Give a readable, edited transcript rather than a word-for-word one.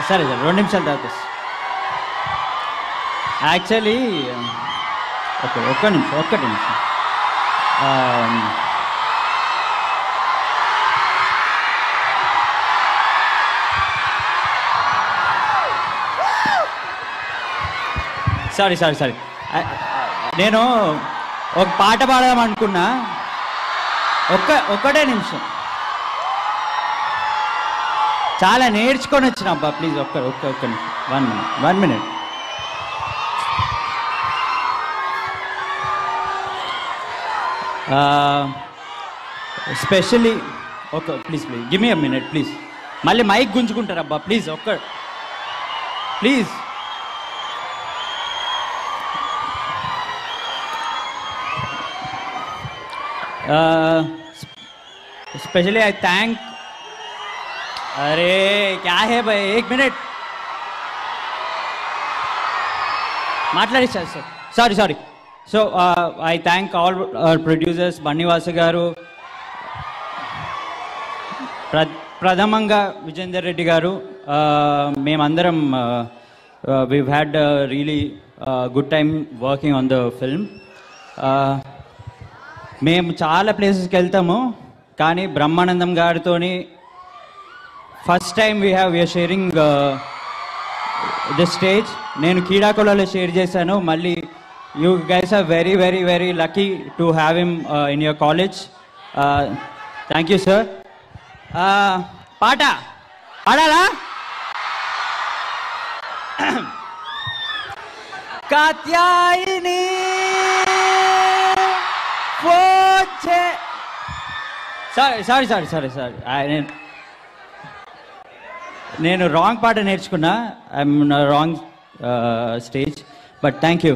సరే సార్ 2 నిమిషాల తర్వాత యాక్చువల్లీ ఒక్క నిమిషం సారీ నేను ఒక పాట పాడదాం అనుకున్నా. ఒక్కటే నిమిషం, చాలా నేర్చుకొని వచ్చిన అబ్బా. ప్లీజ్ ఒక్క నిమిషం, 1 minute. Specially please give me a minute please. మళ్ళీ మైక్ గుంజుకుంటారు అబ్బా, please please. Specially I thank, अरे क्या है भाई, 1 minute మాట్లాడి sir sorry. So I thank all producers, Bunny Vasu గారు, ప్రథమంగా విజేందర్ రెడ్డి గారు. మేమందరం we had really good time working on the film. మేము చాలా ప్లేసెస్కి వెళ్తాము, కానీ బ్రహ్మానందం గారితో first time we are sharing the stage. నేను కీడాకోలలో షేర్ చేశాను. మళ్ళీ you guys are very very very lucky to have him in your college. Thank you sir. పాట పాడాలా? కాత్యాయిని సారీ నేను రాంగ్ పాట నేర్చుకున్నా. I'm wrong stage, but thank you.